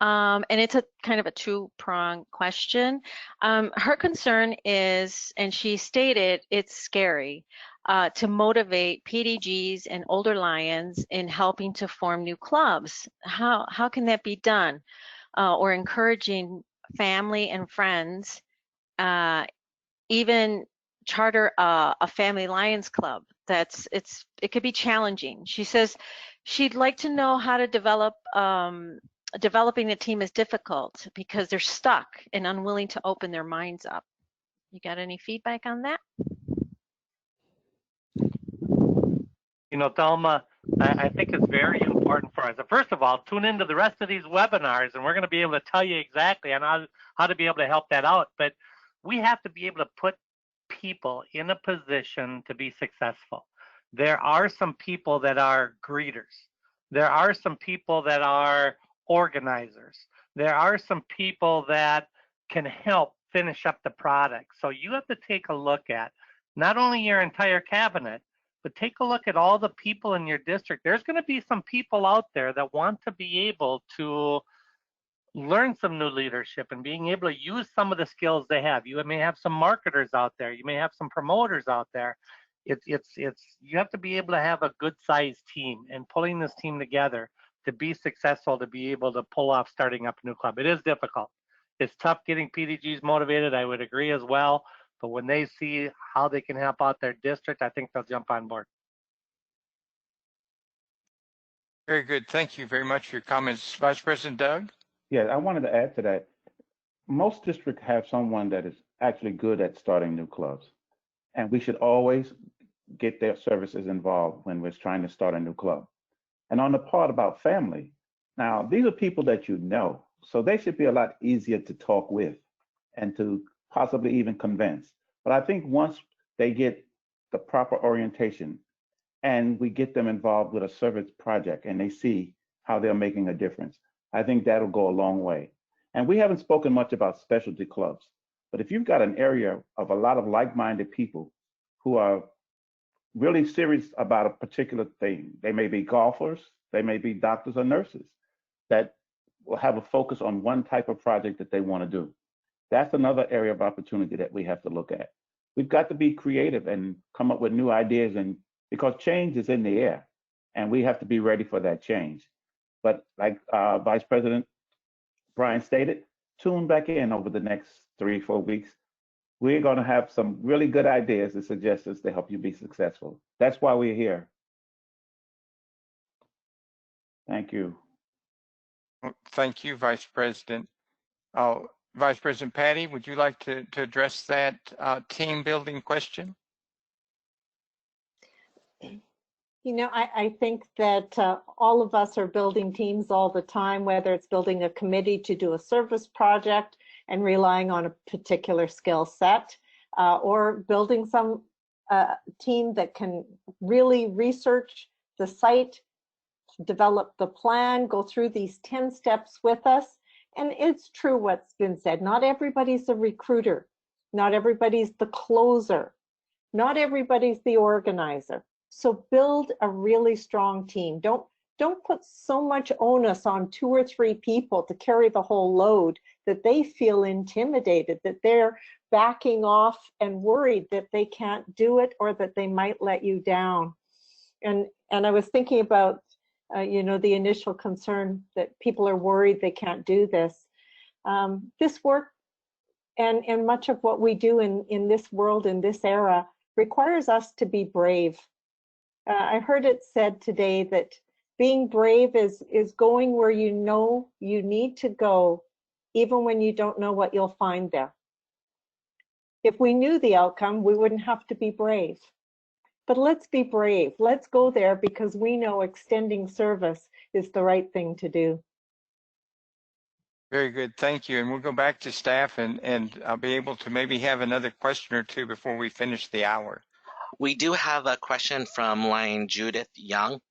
And it's a kind of a 2-pronged question. Her concern is, and she stated, it's scary to motivate PDGs and older Lions in helping to form new clubs. How can that be done? Or encouraging family and friends, even charter a family Lions club. It could be challenging. She says she'd like to know how to develop. Developing a team is difficult because they're stuck and unwilling to open their minds up. You got any feedback on that? You know, Thelma, I think it's very important for us. First of all, tune into the rest of these webinars, and we're going to be able to tell you exactly on how to be able to help that out. But we have to be able to put people in a position to be successful. There are some people that are greeters. There are some people that are organizers. There are some people that can help finish up the product. So you have to take a look at not only your entire cabinet, but take a look at all the people in your district. There's going to be some people out there that want to be able to learn some new leadership and being able to use some of the skills they have. You may have some marketers out there. You may have some promoters out there. You have to be able to have a good sized team, and pulling this team together to be successful, to be able to pull off starting up a new club. It is difficult. It's tough getting PDGs motivated. I would agree as well. But when they see how they can help out their district, I think they'll jump on board. Very good. Thank you very much for your comments. Vice President Doug? Yeah, I wanted to add to that. Most districts have someone that is actually good at starting new clubs, and we should always get their services involved when we're trying to start a new club. And on the part about family, now these are people that you know, so they should be a lot easier to talk with and to possibly even convince. But I think once they get the proper orientation and we get them involved with a service project and they see how they're making a difference, I think that'll go a long way. And we haven't spoken much about specialty clubs, but if you've got an area of a lot of like-minded people who are really serious about a particular thing, they may be golfers, they may be doctors or nurses that will have a focus on one type of project that they want to do. That's another area of opportunity that we have to look at. We've got to be creative and come up with new ideas, and because change is in the air and we have to be ready for that change. But like Vice President Brian stated, tune back in over the next 3-4 weeks. We're going to have some really good ideas and suggestions to help you be successful. That's why we're here. Thank you. Thank you, Vice President. Vice President Patty, would you like to address that team building question? You know, I think that all of us are building teams all the time, whether it's building a committee to do a service project and relying on a particular skill set, or building some team that can really research the site, develop the plan, go through these 10 steps with us. And it's true what's been said. Not everybody's a recruiter. Not everybody's the closer. Not everybody's the organizer. So build a really strong team. Don't put so much onus on 2 or 3 people to carry the whole load that they feel intimidated, that they're backing off and worried that they can't do it or that they might let you down. And I was thinking about you know, the initial concern that people are worried they can't do this. This work and much of what we do in this world, in this era, requires us to be brave. I heard it said today that being brave is going where you know you need to go, even when you don't know what you'll find there. If we knew the outcome, we wouldn't have to be brave. But let's be brave. Let's go there because we know extending service is the right thing to do. Very good, thank you. And we'll go back to staff and I'll be able to maybe have another question or two before we finish the hour. We do have a question from line Judith Young.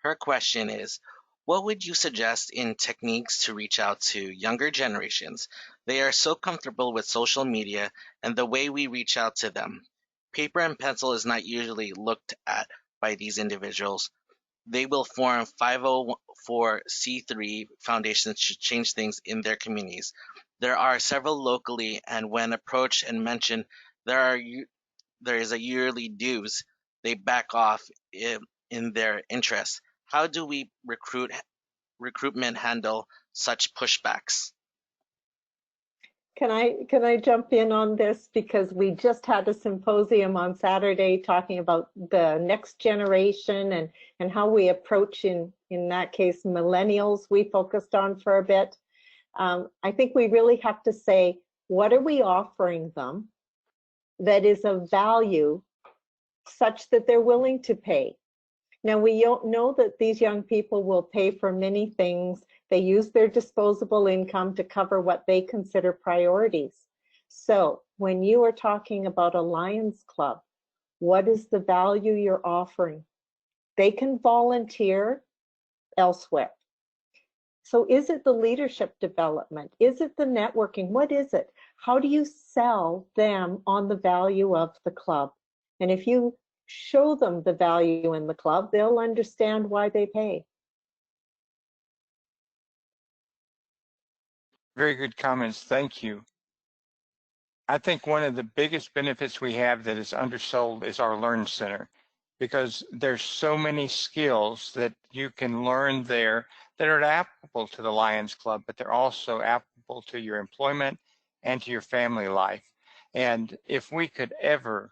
Her question is, what would you suggest in techniques to reach out to younger generations? They are so comfortable with social media and the way we reach out to them. Paper and pencil is not usually looked at by these individuals. They will form 504c3 foundations to change things in their communities. There are several locally, and when approached and mentioned there is a yearly dues, they back off in their interest. How do we recruitment handle such pushbacks? Can I jump in on this, because we just had a symposium on Saturday talking about the next generation and how we approach in that case millennials we focused on for a bit. I think we really have to say, what are we offering them that is of value such that they're willing to pay? Now, we know that these young people will pay for many things. They use their disposable income to cover what they consider priorities. So when you are talking about a Lions Club, what is the value you're offering? They can volunteer elsewhere. So is it the leadership development? Is it the networking? What is it? How do you sell them on the value of the club? And if you show them the value in the club, they'll understand why they pay. Very good comments, thank you. I think one of the biggest benefits we have that is undersold is our Learn Center, because there's so many skills that you can learn there that are applicable to the Lions Club, but they're also applicable to your employment and to your family life. And if we could ever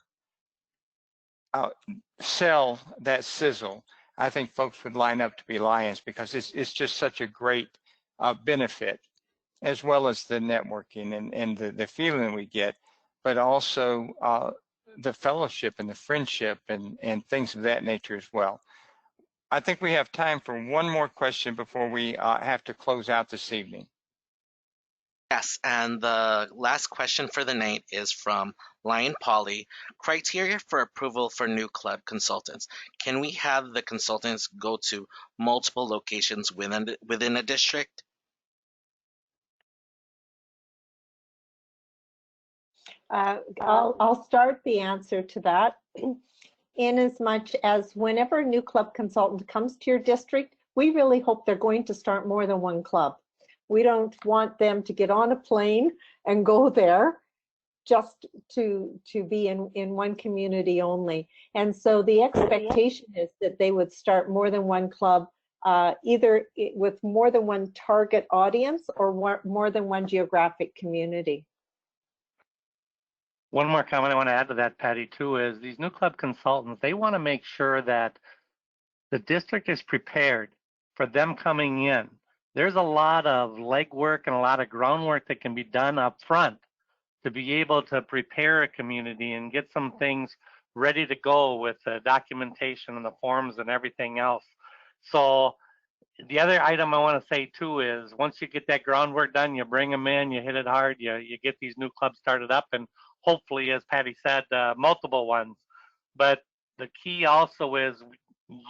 sell that sizzle, I think folks would line up to be Lions because it's just such a great benefit, as well as the networking and the feeling we get, but also the fellowship and the friendship and things of that nature as well. I think we have time for one more question before we have to close out this evening. Yes, and the last question for the night is from Lion Polly. Criteria for approval for new club consultants. Can we have the consultants go to multiple locations within a district? I'll start the answer to that. In as much as whenever a new club consultant comes to your district, we really hope they're going to start more than one club. We don't want them to get on a plane and go there just to be in one community only. And so the expectation is that they would start more than one club, either with more than one target audience or more than one geographic community. One more comment I want to add to that, Patty, too, is these new club consultants, they want to make sure that the district is prepared for them coming in. There's a lot of legwork and a lot of groundwork that can be done up front to be able to prepare a community and get some things ready to go with the documentation and the forms and everything else. So the other item I want to say too is once you get that groundwork done, you bring them in, you hit it hard, you get these new clubs started up, and hopefully, as Patty said, multiple ones. But the key also is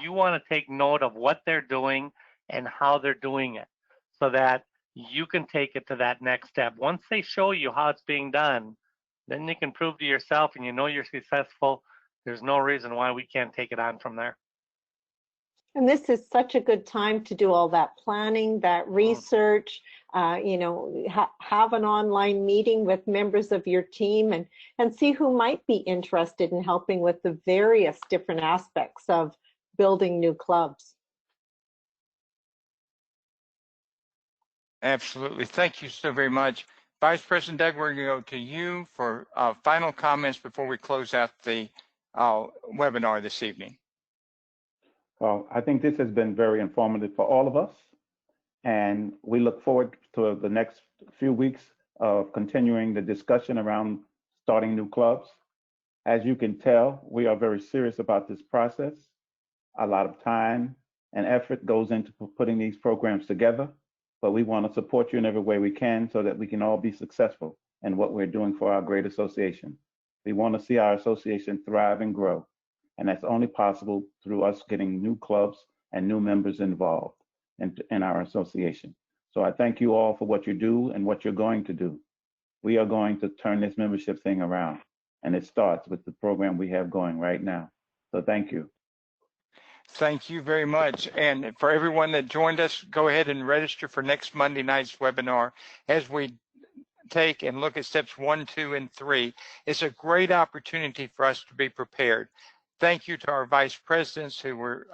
you want to take note of what they're doing and how they're doing it so that you can take it to that next step. Once they show you how it's being done, then you can prove to yourself and you know you're successful. There's no reason why we can't take it on from there. And this is such a good time to do all that planning, that research, have an online meeting with members of your team and see who might be interested in helping with the various different aspects of building new clubs. Absolutely. Thank you so very much. Vice President Doug, we're going to go to you for final comments before we close out the webinar this evening. Well, I think this has been very informative for all of us, and we look forward to the next few weeks of continuing the discussion around starting new clubs. As you can tell, we are very serious about this process. A lot of time and effort goes into putting these programs together, but we want to support you in every way we can so that we can all be successful in what we're doing for our great association. We want to see our association thrive and grow. And that's only possible through us getting new clubs and new members involved in our association. So I thank you all for what you do and what you're going to do. We are going to turn this membership thing around, and it starts with the program we have going right now. So thank you. Thank you very much. And for everyone that joined us, go ahead and register for next Monday night's webinar as we take and look at steps 1, 2, and 3. It's a great opportunity for us to be prepared. Thank you to our vice presidents who were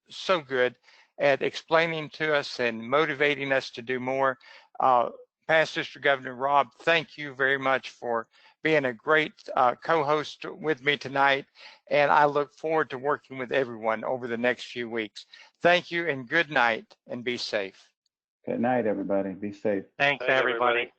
so good at explaining to us and motivating us to do more. Past District Governor Rob, thank you very much for being a great co-host with me tonight. And I look forward to working with everyone over the next few weeks. Thank you and good night and be safe. Good night, everybody. Be safe. Thanks, everybody.